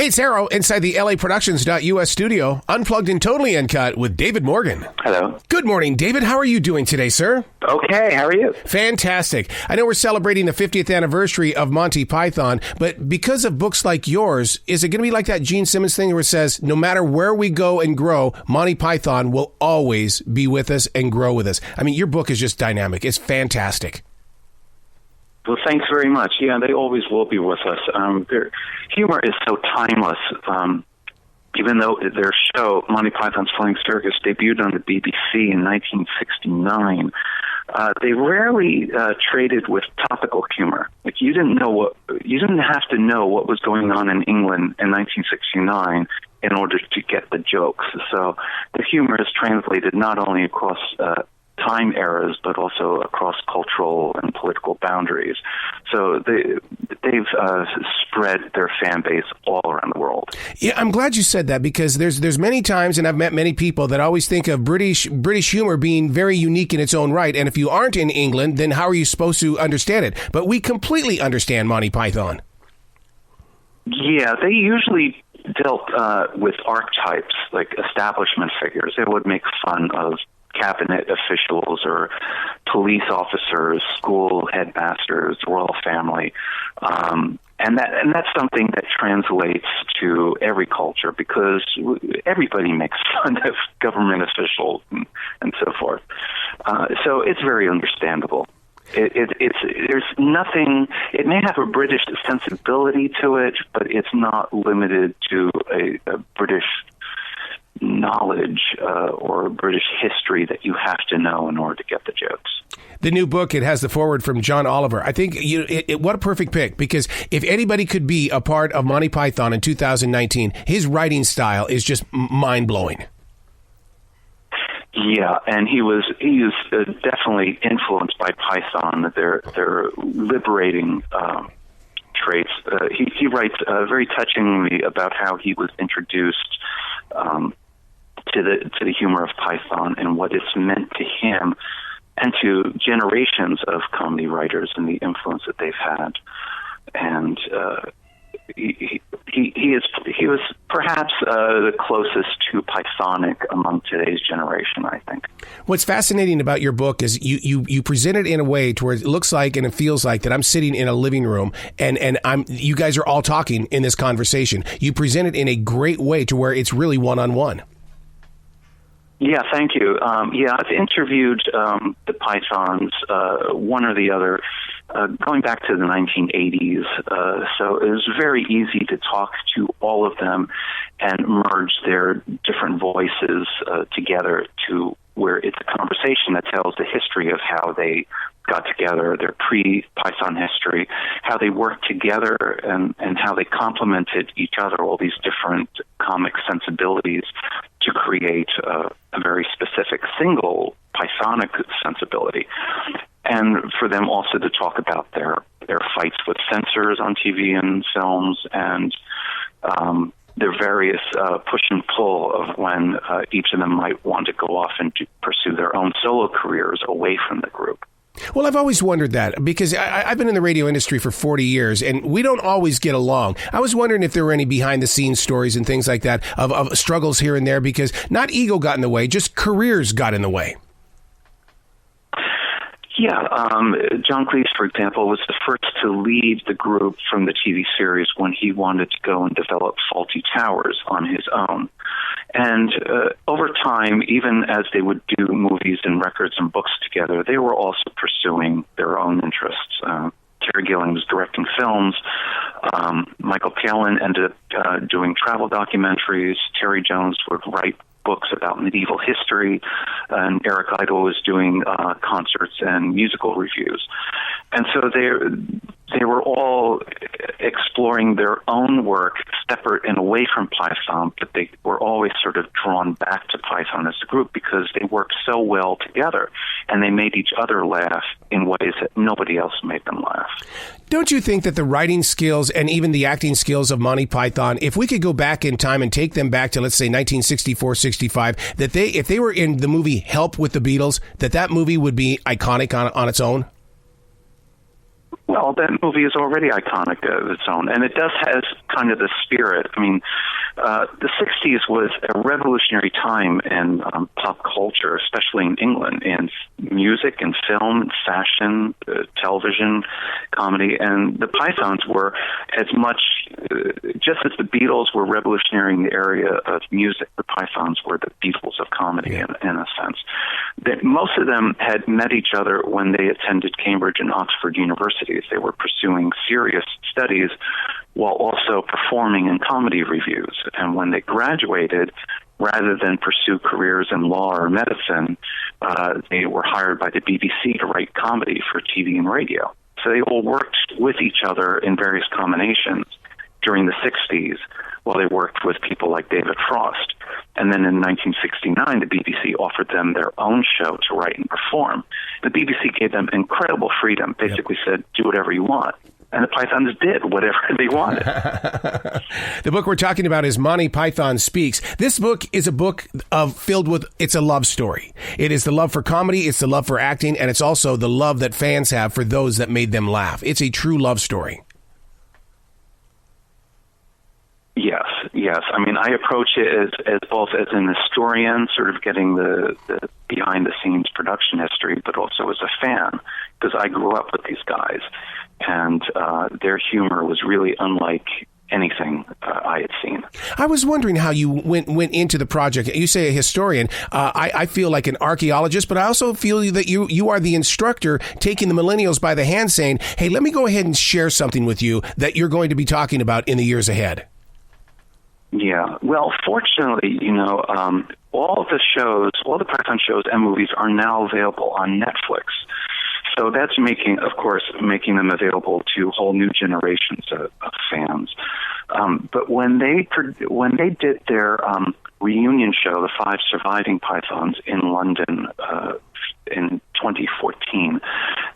Hey, it's Arrow inside the LA Productions.us studio, unplugged and totally uncut with David Morgan. Hello. Good morning, David. How are you doing today, sir? Okay, how are you? Fantastic. I know we're celebrating the 50th anniversary of Monty Python, but because of books like yours, is it going to be like that Gene Simmons thing where it says, no matter where we go and grow, Monty Python will always be with us and grow with us? I mean, your book is just dynamic. It's fantastic. Well, thanks very much. Yeah, they always will be with us. Their humor is so timeless. Even though their show, Monty Python's Flying Circus, debuted on the BBC in 1969, they rarely traded with topical humor. Like you didn't have to know what was going on in England in 1969 in order to get the jokes. So the humor is translated not only across time eras, but also across cultural and political boundaries. So they've spread their fan base all around the world. Yeah, I'm glad you said that, because there's many times, and I've met many people that always think of British humor being very unique in its own right. And if you aren't in England, then how are you supposed to understand it? But we completely understand Monty Python. Yeah, they usually dealt with archetypes, like establishment figures. They would make fun of cabinet officials or police officers, school headmasters, royal family, and that's something that translates to every culture, because everybody makes fun of government officials and so forth. So it's very understandable. There's nothing. It may have a British sensibility to it, but it's not limited to a British knowledge or British history that you have to know in order to get the jokes. The new book, it has the foreword from John Oliver. I think what a perfect pick, because if anybody could be a part of Monty Python in 2019, his writing style is just mind-blowing. Yeah, and he was definitely influenced by Python. Their liberating traits. He writes very touchingly about how he was introduced to the humor of Python and what it's meant to him and to generations of comedy writers and the influence that they've had. And he was perhaps the closest to Pythonic among today's generation, I think. What's fascinating about your book is you present it in a way to where it looks like and it feels like that I'm sitting in a living room and you guys are all talking in this conversation. You present it in a great way to where it's really one-on-one. Yeah, thank you. I've interviewed the Pythons, one or the other, going back to the 1980s. So it was very easy to talk to all of them and merge their different voices together to where it's a conversation that tells the history of how they got together, their pre-Python history, how they worked together and how they complemented each other, all these different comic sensibilities to create a very specific single Pythonic sensibility. And for them also to talk about their fights with censors on TV and films and their various push and pull of when each of them might want to go off and pursue their own solo careers away from the group. Well, I've always wondered that, because I've been in the radio industry for 40 years, and we don't always get along. I was wondering if there were any behind-the-scenes stories and things like that of struggles here and there, because not ego got in the way, just careers got in the way. Yeah, John Cleese, for example, was the first to leave the group from the TV series when he wanted to go and develop Fawlty Towers on his own. And over time, even as they would do movies and records and books together, they were also pursuing their own interests. Terry Gilliam was directing films. Michael Palin ended up doing travel documentaries. Terry Jones would write books about medieval history, and Eric Idle was doing concerts and musical reviews. And so they were all exploring their own work separate and away from Python, but they were always sort of drawn back to Python as a group because they worked so well together, and they made each other laugh in ways that nobody else made them laugh. Don't you think that the writing skills and even the acting skills of Monty Python, if we could go back in time and take them back to, let's say, 1964, 65, that if they were in the movie Help with the Beatles, that movie would be iconic on its own? Well, that movie is already iconic of its own, and it does has kind of the spirit. I mean, the 60s was a revolutionary time in pop culture, especially in England, in music and film, fashion, television, comedy, and the Pythons were as much, just as the Beatles were revolutionary in the area of music, the Pythons were the Beatles of comedy in a sense. That most of them had met each other when they attended Cambridge and Oxford universities. They were pursuing serious studies while also performing in comedy reviews. And when they graduated, rather than pursue careers in law or medicine, they were hired by the BBC to write comedy for TV and radio. So they all worked with each other in various combinations during the 60s while they worked with people like David Frost. And then in 1969, the BBC offered them their own show to write and perform. The BBC gave them incredible freedom, basically said, do whatever you want. And the Pythons did whatever they wanted. The book we're talking about is Monty Python Speaks. This book is a book filled with, it's a love story. It is the love for comedy, it's the love for acting, and it's also the love that fans have for those that made them laugh. It's a true love story. Yes. I mean, I approach it as both as an historian, sort of getting the behind-the-scenes production history, but also as a fan, because I grew up with these guys, and their humor was really unlike anything I had seen. I was wondering how you went into the project. You say a historian. I feel like an archaeologist, but I also feel that you are the instructor taking the millennials by the hand saying, hey, let me go ahead and share something with you that you're going to be talking about in the years ahead. Yeah. Well, fortunately, all the Python shows and movies are now available on Netflix. So that's making them available to whole new generations of fans. But when they did their reunion show, The Five Surviving Pythons, in London in 2014,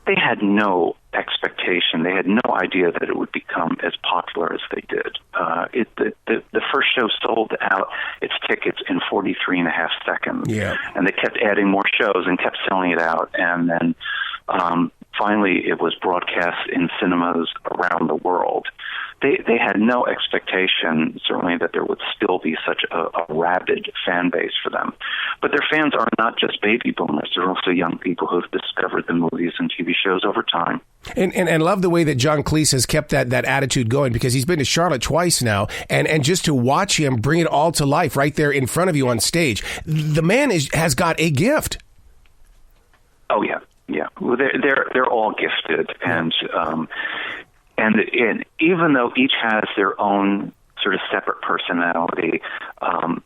they had no expectation. They had no idea that it would become as popular as they did. The first show sold out its tickets in 43 and a half seconds. Yeah. And they kept adding more shows and kept selling it out. And then finally it was broadcast in cinemas around the world. They had no expectation, certainly, that there would still be such a rabid fan base for them. But their fans are not just baby boomers. They're also young people who have discovered the movies and TV shows over time. And love the way that John Cleese has kept that attitude going, because he's been to Charlotte twice now, and just to watch him bring it all to life right there in front of you on stage. The man has got a gift. Oh, yeah. Yeah. Well, they're all gifted, and even though each has their own sort of separate personality,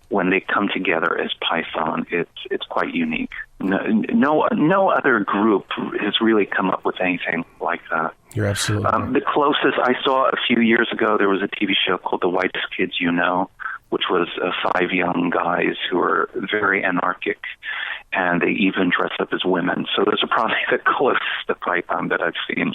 when they come together as Python, it's quite unique. No other group has really come up with anything like that. You're absolutely right. The closest I saw a few years ago, there was a TV show called The Whitest Kids You Know, which was 5 young guys who were very anarchic, and they even dress up as women. So those are probably the closest to Python that I've seen.